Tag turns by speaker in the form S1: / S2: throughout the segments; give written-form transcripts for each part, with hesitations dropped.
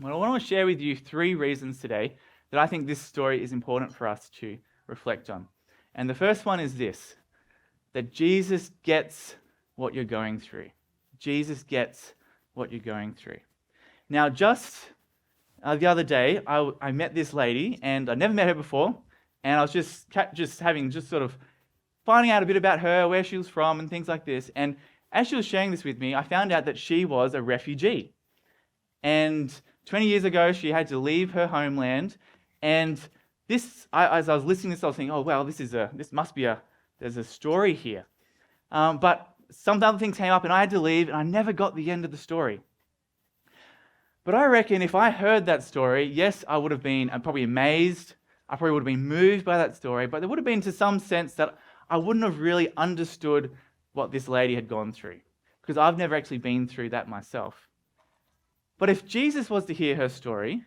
S1: Well, I want to share with you 3 reasons today that I think this story is important for us to reflect on. And the first one is this, that Jesus gets what you're going through. Jesus gets what you're going through. Now, just the other day, I met this lady, and I never met her before, and I was just sort of finding out a bit about her, where she was from, and things like this. And as she was sharing this with me, I found out that she was a refugee. And 20 years ago, she had to leave her homeland. And as I was listening to this, I was thinking, oh, well, there's a story here. But some other things came up, and I had to leave, and I never got the end of the story. But I reckon if I heard that story, yes, I would have been probably amazed. I probably would have been moved by that story, but there would have been to some sense that I wouldn't have really understood what this lady had gone through, because I've never actually been through that myself. But if Jesus was to hear her story,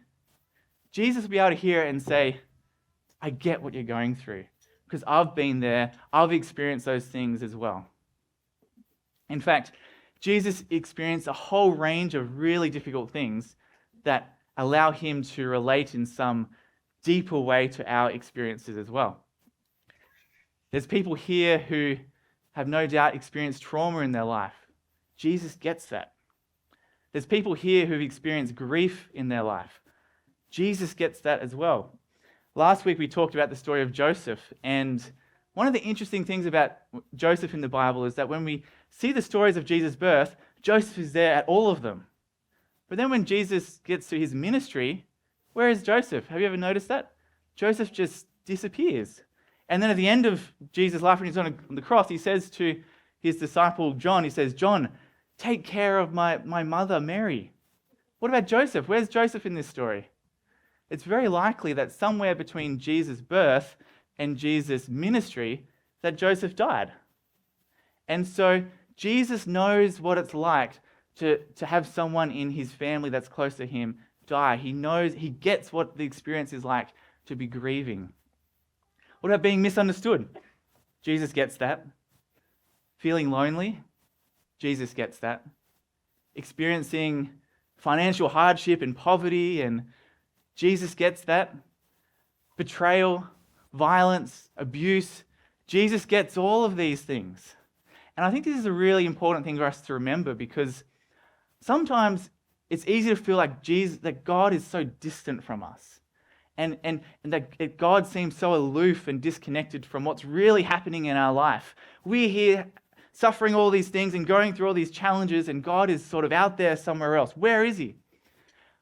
S1: Jesus would be able to hear it and say, I get what you're going through, because I've been there, I've experienced those things as well. In fact, Jesus experienced a whole range of really difficult things that allow him to relate in some deeper way to our experiences as well. There's people here who have no doubt experienced trauma in their life. Jesus gets that. There's people here who've experienced grief in their life. Jesus gets that as well. Last week we talked about the story of Joseph, and one of the interesting things about Joseph in the Bible is that when we see the stories of Jesus' birth, Joseph is there at all of them. But then when Jesus gets to his ministry, where is Joseph? Have you ever noticed that? Joseph just disappears. And then at the end of Jesus' life, when he's on the cross, he says to his disciple John, he says, John, take care of my mother Mary. What about Joseph? Where's Joseph in this story? It's very likely that somewhere between Jesus' birth and Jesus' ministry, that Joseph died. And so Jesus knows what it's like to have someone in his family that's close to him die. He gets what the experience is like to be grieving. What about being misunderstood? Jesus gets that. Feeling lonely? Jesus gets that. Experiencing financial hardship and poverty, and Jesus gets that. Betrayal, violence, abuse. Jesus gets all of these things. And I think this is a really important thing for us to remember, because sometimes it's easy to feel like that God is so distant from us. And that God seems so aloof and disconnected from what's really happening in our life. We're here suffering all these things and going through all these challenges, and God is sort of out there somewhere else. Where is he?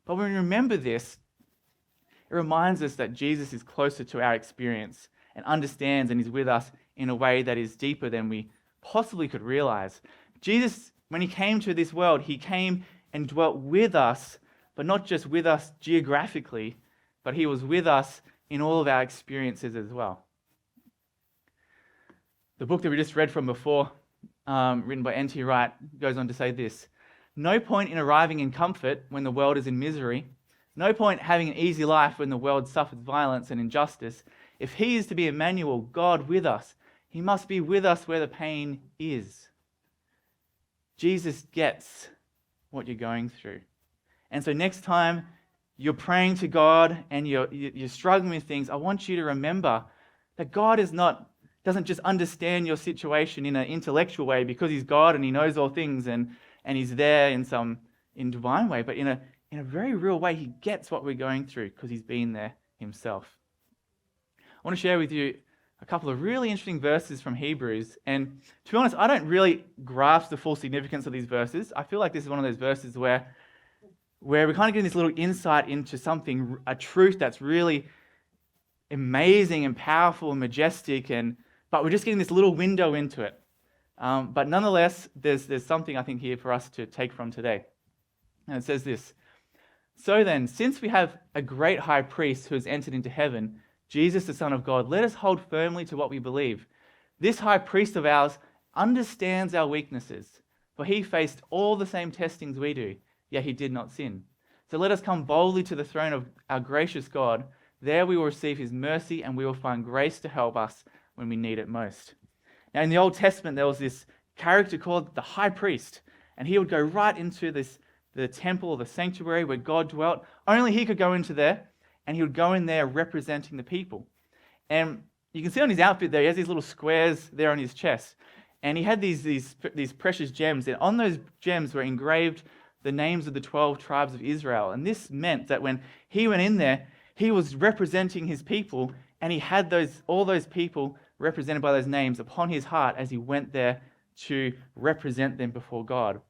S1: But when we remember this, it reminds us that Jesus is closer to our experience and understands and is with us in a way that is deeper than we possibly could realize. Jesus, when he came to this world, he came and dwelt with us, but not just with us geographically, but he was with us in all of our experiences as well. The book that we just read from before, written by N.T. Wright, goes on to say this: no point in arriving in comfort when the world is in misery. No point having an easy life when the world suffers violence and injustice. If he is to be Emmanuel, God with us, he must be with us where the pain is. Jesus gets what you're going through. And so next time you're praying to God and you're struggling with things, I want you to remember that God doesn't just understand your situation in an intellectual way because he's God and he knows all things and he's there in divine way, but in a very real way, he gets what we're going through because he's been there himself. I want to share with you a couple of really interesting verses from Hebrews. And to be honest, I don't really grasp the full significance of these verses. I feel like this is one of those verses where we're kind of getting this little insight into something, a truth that's really amazing and powerful and majestic, but we're just getting this little window into it. But nonetheless, there's something I think here for us to take from today. And it says this: so then, since we have a great high priest who has entered into heaven, Jesus, the Son of God, let us hold firmly to what we believe. This high priest of ours understands our weaknesses, for he faced all the same testings we do, yet he did not sin. So let us come boldly to the throne of our gracious God. There we will receive his mercy, and we will find grace to help us when we need it most. Now, in the Old Testament, there was this character called the high priest, and he would go right into the the temple or the sanctuary where God dwelt. Only he could go into there, and he would go in there representing the people. And you can see on his outfit there, he has these little squares there on his chest. And he had these precious gems, and on those gems were engraved the names of the 12 tribes of Israel. And this meant that when he went in there, he was representing his people, and he had all those people represented by those names upon his heart as he went there to represent them before God.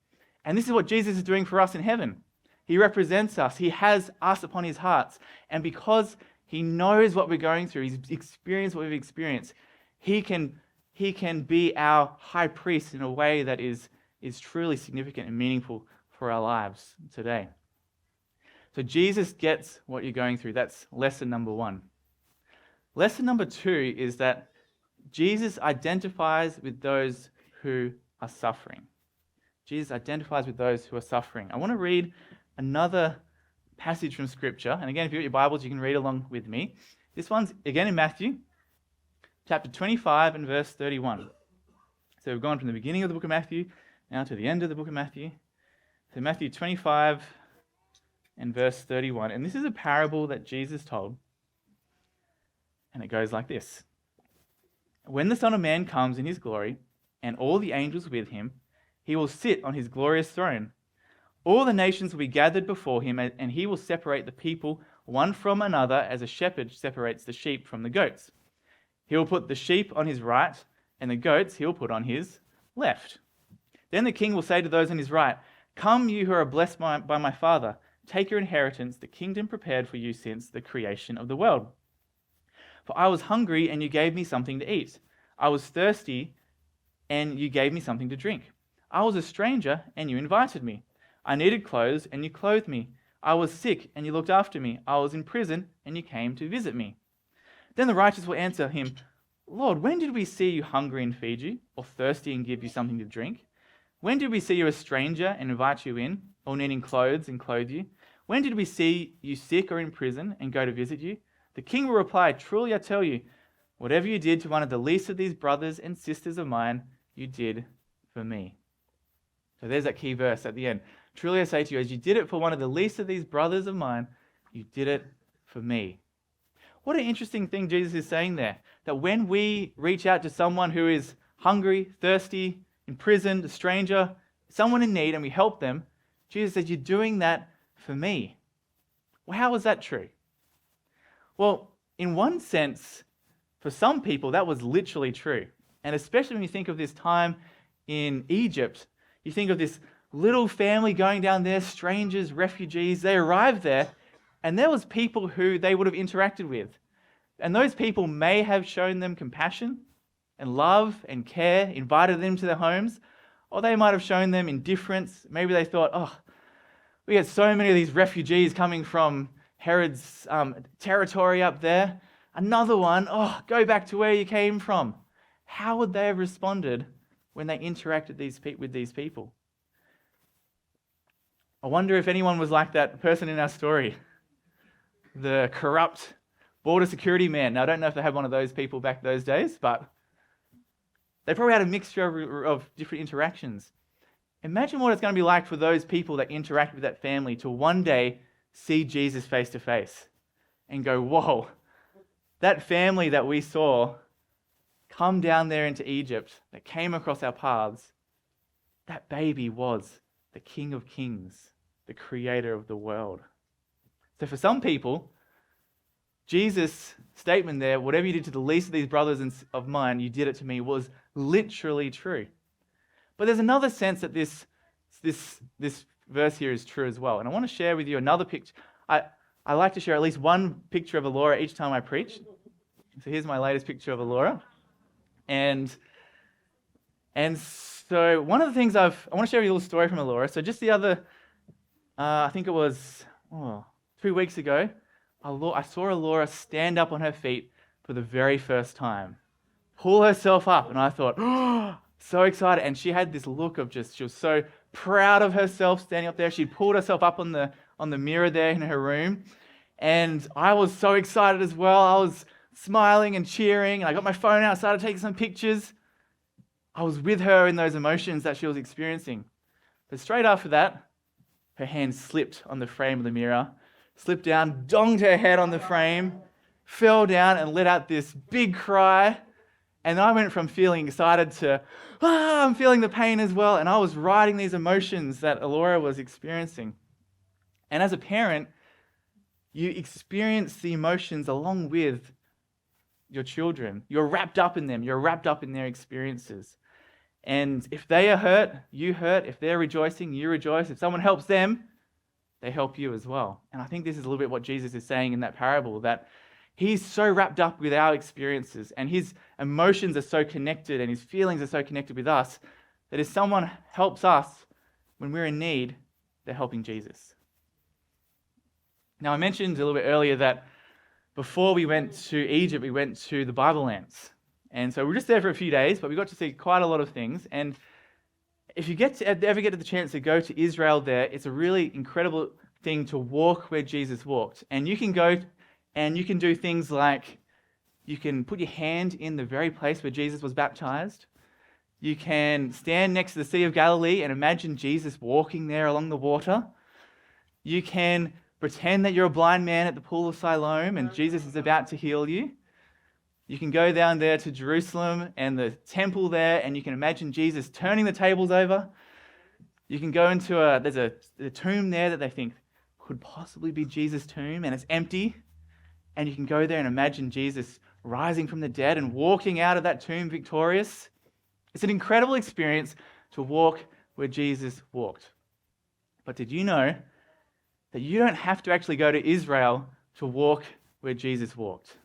S1: And this is what Jesus is doing for us in heaven. He represents us. He has us upon his hearts. And because he knows what we're going through, he's experienced what we've experienced, he can be our high priest in a way that is truly significant and meaningful for our lives today. So Jesus gets what you're going through. That's lesson number 1. Lesson number 2 is that Jesus identifies with those who are suffering. Jesus identifies with those who are suffering. I want to read another passage from Scripture. And again, if you've got your Bibles, you can read along with me. This one's again in Matthew, chapter 25 and verse 31. So we've gone from the beginning of the book of Matthew now to the end of the book of Matthew. So Matthew 25 and verse 31. And this is a parable that Jesus told. And it goes like this. When the Son of Man comes in his glory, and all the angels with him, he will sit on his glorious throne. All the nations will be gathered before him, and he will separate the people one from another as a shepherd separates the sheep from the goats. He will put the sheep on his right, and the goats he will put on his left. Then the king will say to those on his right, "Come, you who are blessed by my Father, take your inheritance, the kingdom prepared for you since the creation of the world. For I was hungry, and you gave me something to eat. I was thirsty, and you gave me something to drink. I was a stranger, and you invited me. I needed clothes, and you clothed me. I was sick, and you looked after me. I was in prison, and you came to visit me." Then the righteous will answer him, "Lord, when did we see you hungry and feed you, or thirsty and give you something to drink? When did we see you a stranger and invite you in, or needing clothes and clothe you? When did we see you sick or in prison and go to visit you?" The king will reply, "Truly I tell you, whatever you did to one of the least of these brothers and sisters of mine, you did for me." So there's that key verse at the end. "Truly I say to you, as you did it for one of the least of these brothers of mine, you did it for me." What an interesting thing Jesus is saying there. That when we reach out to someone who is hungry, thirsty, imprisoned, a stranger, someone in need, and we help them, Jesus says, "You're doing that for me." Well, how is that true? Well, in one sense, for some people, that was literally true. And especially when you think of this time in Egypt, you think of this little family going down there, strangers, refugees. They arrived there, and there was people who they would have interacted with. And those people may have shown them compassion and love and care, invited them to their homes, or they might have shown them indifference. Maybe they thought, "Oh, we had so many of these refugees coming from Herod's territory up there. Another one, go back to where you came from." How would they have responded when they interacted with these people? I wonder if anyone was like that person in our story, the corrupt border security man. Now, I don't know if they had one of those people back those days, but they probably had a mixture of different interactions. Imagine what it's going to be like for those people that interact with that family to one day see Jesus face to face and go, "Whoa, that family that we saw come down there into Egypt, that came across our paths, that baby was the King of Kings, the creator of the world." So for some people, Jesus' statement there, "Whatever you did to the least of these brothers of mine, you did it to me," was literally true. But there's another sense that this verse here is true as well. And I want to share with you another picture. I like to share at least one picture of Elora each time I preach. So here's my latest picture of Elora. And so one of the things I want to share with you a little story from Elora. So just the other, I think it was 2 weeks ago, I saw Elora stand up on her feet for the very first time, pull herself up, and I thought, so excited. And she had this look of she was so proud of herself standing up there. She pulled herself up on the mirror there in her room. And I was so excited as well. I was smiling and cheering, and I got my phone out, started taking some pictures. I was with her in those emotions that she was experiencing. But straight after that, her hand slipped on the frame of the mirror, slipped down, donged her head on the frame, fell down and let out this big cry. And I went from feeling excited to, I'm feeling the pain as well. And I was riding these emotions that Alora was experiencing. And as a parent, you experience the emotions along with your children. You're wrapped up in them. You're wrapped up in their experiences. And if they are hurt, you hurt. If they're rejoicing, you rejoice. If someone helps them, they help you as well. And I think this is a little bit what Jesus is saying in that parable, that he's so wrapped up with our experiences and his emotions are so connected and his feelings are so connected with us that if someone helps us when we're in need, they're helping Jesus. Now, I mentioned a little bit earlier that before we went to Egypt, we went to the Bible Lands. And so we were just there for a few days, but we got to see quite a lot of things. And if you ever get the chance to go to Israel there, it's a really incredible thing to walk where Jesus walked. And you can go and you can do things like you can put your hand in the very place where Jesus was baptized. You can stand next to the Sea of Galilee and imagine Jesus walking there along the water. You can pretend that you're a blind man at the pool of Siloam and Jesus is about to heal you. You can go down there to Jerusalem and the temple there and you can imagine Jesus turning the tables over. You can go into there's a tomb there that they think could possibly be Jesus' tomb and it's empty. And you can go there and imagine Jesus rising from the dead and walking out of that tomb victorious. It's an incredible experience to walk where Jesus walked. But did you know that you don't have to actually go to Israel to walk where Jesus walked?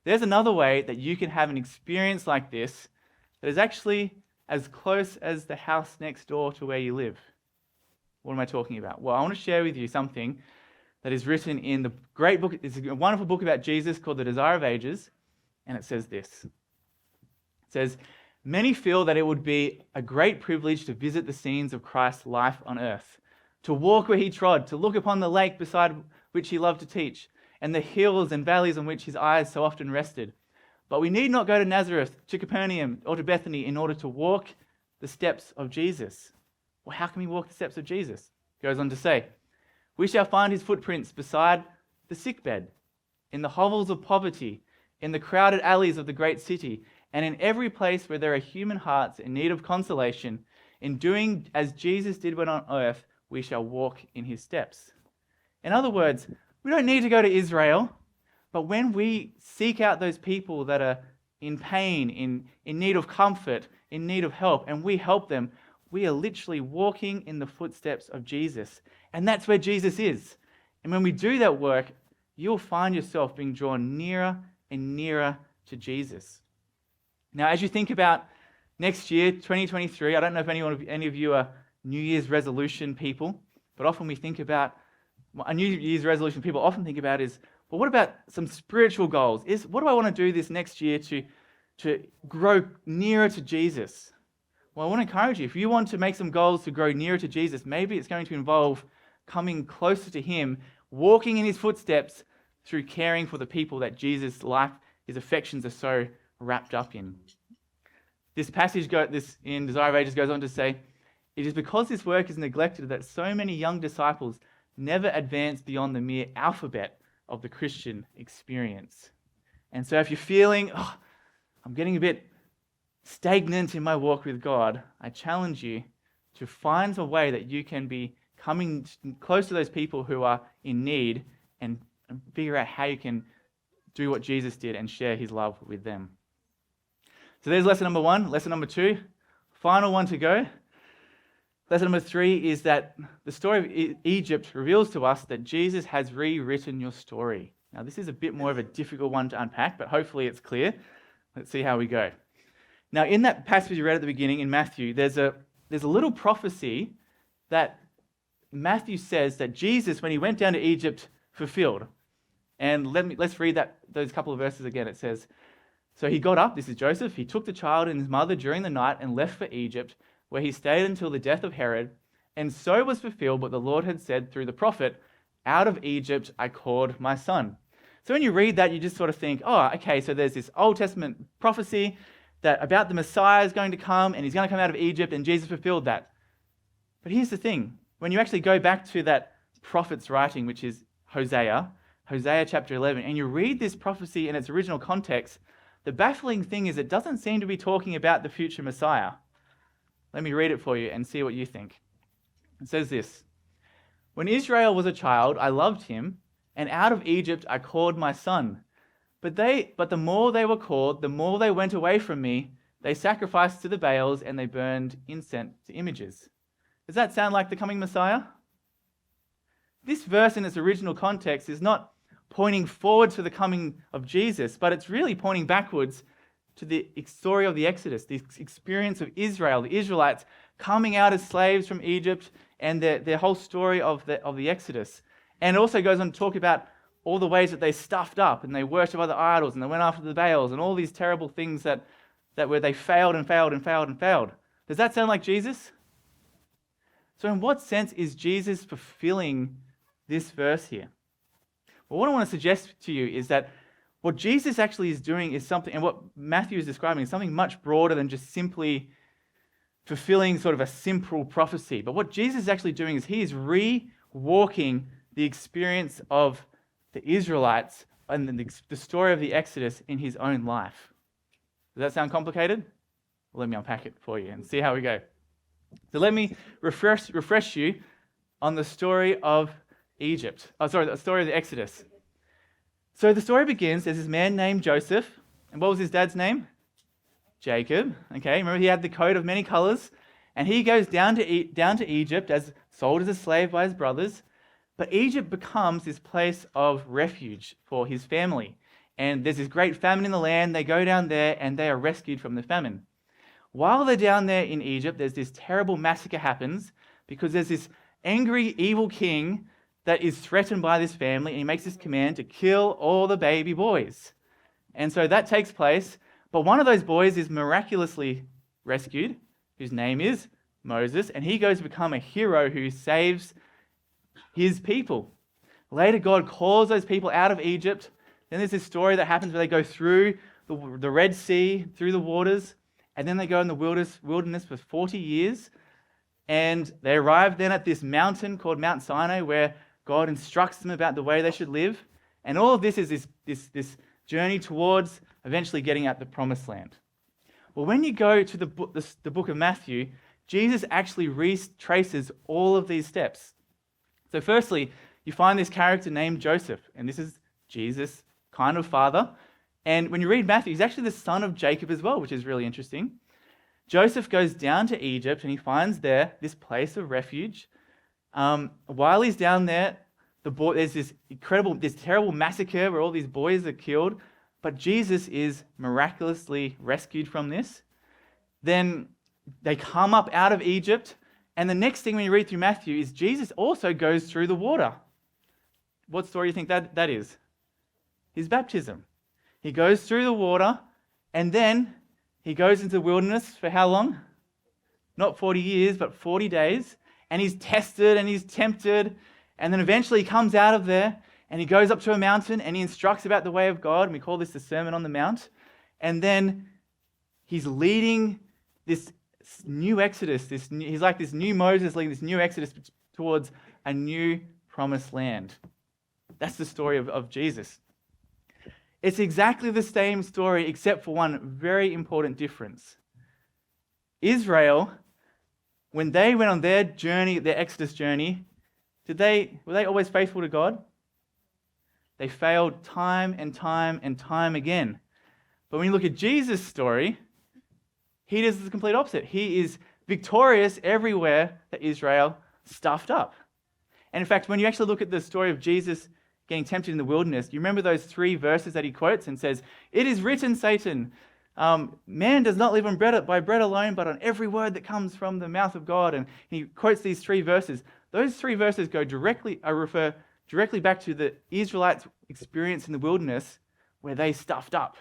S1: There's another way that you can have an experience like this that is actually as close as the house next door to where you live. What am I talking about? Well, I want to share with you something that is written in the great book. It's a wonderful book about Jesus called The Desire of Ages, and it says this. It says, many feel that it would be a great privilege to visit the scenes of Christ's life on earth, to walk where he trod, to look upon the lake beside which he loved to teach, and the hills and valleys on which his eyes so often rested. But we need not go to Nazareth, to Capernaum, or to Bethany in order to walk the steps of Jesus. Well, how can we walk the steps of Jesus? It goes on to say, we shall find his footprints beside the sickbed, in the hovels of poverty, in the crowded alleys of the great city, and in every place where there are human hearts in need of consolation. In doing as Jesus did when on earth, we shall walk in his steps. In other words, we don't need to go to Israel, but when we seek out those people that are in pain, in need of comfort, in need of help, and we help them, we are literally walking in the footsteps of Jesus. And that's where Jesus is. And when we do that work, you'll find yourself being drawn nearer and nearer to Jesus. Now, as you think about next year, 2023, I don't know if any of you are New Year's resolution people, but often we think about, a New Year's resolution people often think about is, well, what about some spiritual goals? What do I want to do this next year to grow nearer to Jesus? Well, I want to encourage you, if you want to make some goals to grow nearer to Jesus, maybe it's going to involve coming closer to him, walking in his footsteps through caring for the people that Jesus' life, his affections are so wrapped up in. This passage in Desire of Ages goes on to say, it is because this work is neglected that so many young disciples never advance beyond the mere alphabet of the Christian experience. And so if you're feeling, I'm getting a bit stagnant in my walk with God, I challenge you to find a way that you can be coming close to those people who are in need and figure out how you can do what Jesus did and share his love with them. So there's lesson number 1. Lesson number 2, final one to go. Lesson number 3 is that the story of Egypt reveals to us that Jesus has rewritten your story. Now, this is a bit more of a difficult one to unpack, but hopefully it's clear. Let's see how we go. Now, in that passage you read at the beginning in Matthew, there's a little prophecy that Matthew says that Jesus, when he went down to Egypt, fulfilled. And let's read those couple of verses again. It says, so he got up, this is Joseph, he took the child and his mother during the night and left for Egypt, where he stayed until the death of Herod. And so was fulfilled what the Lord had said through the prophet, out of Egypt I called my son. So when you read that, you just sort of think, okay, so there's this Old Testament prophecy that about the Messiah is going to come and he's going to come out of Egypt, and Jesus fulfilled that. But here's the thing. when you actually go back to that prophet's writing, which is Hosea chapter 11, and you read this prophecy in its original context, the baffling thing is it doesn't seem to be talking about the future Messiah. Let me read it for you and see what you think. It says this: "When Israel was a child, I loved him, and out of Egypt I called my son. But the more they were called, the more they went away from me. They sacrificed to the Baals, and they burned incense to images." Does that sound like the coming Messiah? This verse in its original context is not pointing forward to the coming of Jesus, but it's really pointing backwards to the story of the Exodus, the experience of Israel, the Israelites coming out as slaves from Egypt, and their whole story of the Exodus. And it also goes on to talk about all the ways that they stuffed up and they worshipped other idols and they went after the Baals and all these terrible things that where they failed and failed and failed and failed. Does that sound like Jesus? So in what sense is Jesus fulfilling this verse here? Well, what I want to suggest to you is that what Jesus actually is doing is something, and what Matthew is describing is something much broader than just simply fulfilling sort of a simple prophecy. But what Jesus is actually doing is he is re-walking the experience of the Israelites and the story of the Exodus in his own life. Does that sound complicated? Well, let me unpack it for you and see how we go. So let me refresh you on the story of Egypt. The story of the Exodus. So the story begins, there's this man named Joseph. And what was his dad's name? Jacob. Okay, remember he had the coat of many colors. And he goes down to Egypt as sold as a slave by his brothers. But Egypt becomes this place of refuge for his family. And there's this great famine in the land. They go down there and they are rescued from the famine. While they're down there in Egypt, there's this terrible massacre happens because there's this angry, evil king that is threatened by this family, and he makes this command to kill all the baby boys. And so that takes place, but one of those boys is miraculously rescued, whose name is Moses, and he goes to become a hero who saves his people. Later, God calls those people out of Egypt. Then there's this story that happens where they go through the Red Sea, through the waters, and then they go in the wilderness for 40 years, and they arrive then at this mountain called Mount Sinai where God instructs them about the way they should live. And all of this is this journey towards eventually getting at the promised land. Well, when you go to the book of Matthew, Jesus actually retraces all of these steps. So firstly, you find this character named Joseph, and this is Jesus' kind of father. And when you read Matthew, he's actually the son of Jacob as well, which is really interesting. Joseph goes down to Egypt and he finds there this place of refuge. While he's down there, there's this terrible massacre where all these boys are killed, but Jesus is miraculously rescued from this. Then they come up out of Egypt, and the next thing when you read through Matthew is Jesus also goes through the water. What story do you think that is? His baptism. He goes through the water, and then he goes into the wilderness for how long? Not 40 years, but 40 days. And he's tested and he's tempted. And then eventually he comes out of there and he goes up to a mountain and he instructs about the way of God. And we call this the Sermon on the Mount. And then he's leading this new Exodus. He's like this new Moses leading this new Exodus towards a new promised land. That's the story of Jesus. It's exactly the same story except for one very important difference. Israel, when they went on their journey, their Exodus journey, were they always faithful to God? They failed time and time and time again. But when you look at Jesus' story, he does the complete opposite. He is victorious everywhere that Israel stuffed up. And in fact, when you actually look at the story of Jesus getting tempted in the wilderness, you remember those 3 verses that he quotes and says, "It is written, Satan, man does not live by bread alone, but on every word that comes from the mouth of God." And he quotes these 3 verses. Those 3 verses refer directly back to the Israelites' experience in the wilderness where they stuffed up.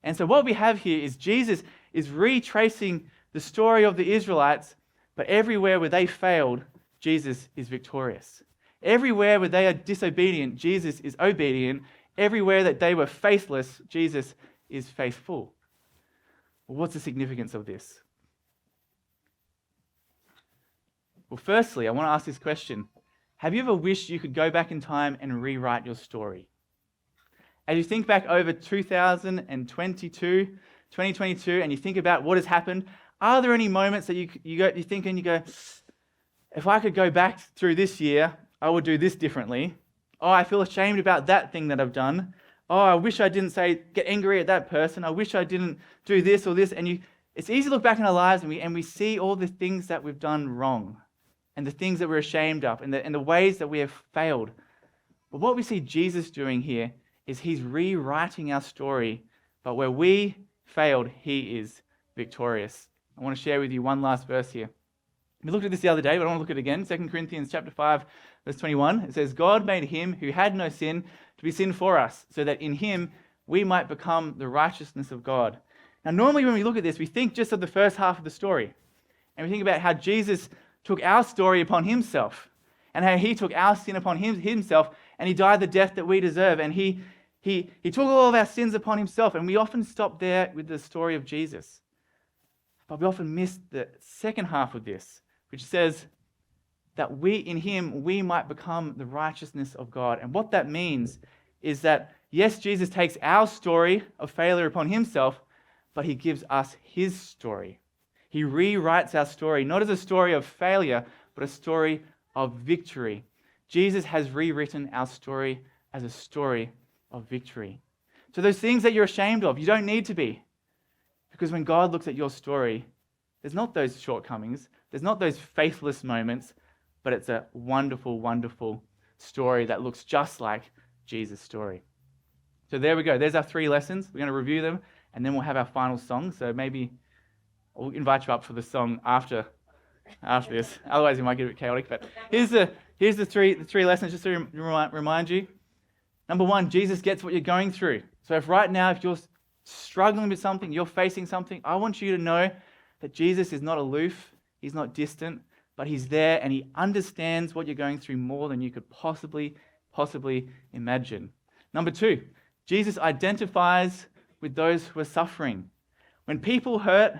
S1: And so what we have here is Jesus is retracing the story of the Israelites, but everywhere where they failed, Jesus is victorious. Everywhere where they are disobedient, Jesus is obedient. Everywhere that they were faithless, Jesus is faithful. Well, what's the significance of this? Well, firstly, I want to ask this question. Have you ever wished you could go back in time and rewrite your story? As you think back over 2022, and you think about what has happened, are there any moments that you think and you go, if I could go back through this year, I would do this differently. Oh, I feel ashamed about that thing that I've done. Oh, I wish I didn't get angry at that person. I wish I didn't do this or this. And it's easy to look back in our lives and we see all the things that we've done wrong and the things that we're ashamed of and the ways that we have failed. But what we see Jesus doing here is he's rewriting our story, but where we failed, he is victorious. I want to share with you one last verse here. We looked at this the other day, but I want to look at it again. 2 Corinthians chapter 5, verse 21. It says, God made him who had no sin to be sin for us, so that in him we might become the righteousness of God. Now, normally when we look at this, we think just of the first half of the story. And we think about how Jesus took our story upon himself, and how he took our sin upon himself, and he died the death that we deserve. And he took all of our sins upon himself. And we often stop there with the story of Jesus. But we often miss the second half of this, which says that in him, we might become the righteousness of God. And what that means is that, yes, Jesus takes our story of failure upon himself, but he gives us his story. He rewrites our story, not as a story of failure, but a story of victory. Jesus has rewritten our story as a story of victory. So those things that you're ashamed of, you don't need to be. Because when God looks at your story, there's not those shortcomings, there's not those faithless moments, but it's a wonderful, wonderful story that looks just like Jesus' story. So there we go. There's our 3 lessons. We're going to review them, and then we'll have our final song. So maybe I'll invite you up for the song after this. Otherwise, it might get a bit chaotic. But here's the three lessons just to remind you. Number 1, Jesus gets what you're going through. So if right now, if you're struggling with something, you're facing something, I want you to know that Jesus is not aloof, he's not distant, but he's there and he understands what you're going through more than you could possibly imagine. Number 2, Jesus identifies with those who are suffering. When people hurt,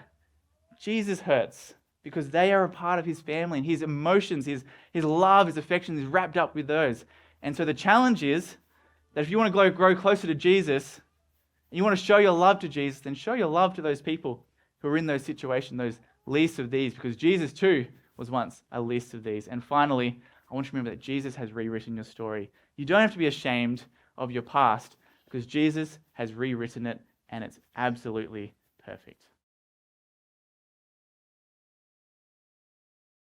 S1: Jesus hurts because they are a part of his family and his emotions, his love, his affection is wrapped up with those. And so the challenge is that if you want to grow closer to Jesus, and you want to show your love to Jesus, then show your love to those people who are in those situations, those least of these, because Jesus too was once a least of these. And finally, I want you to remember that Jesus has rewritten your story. You don't have to be ashamed of your past because Jesus has rewritten it and it's absolutely perfect.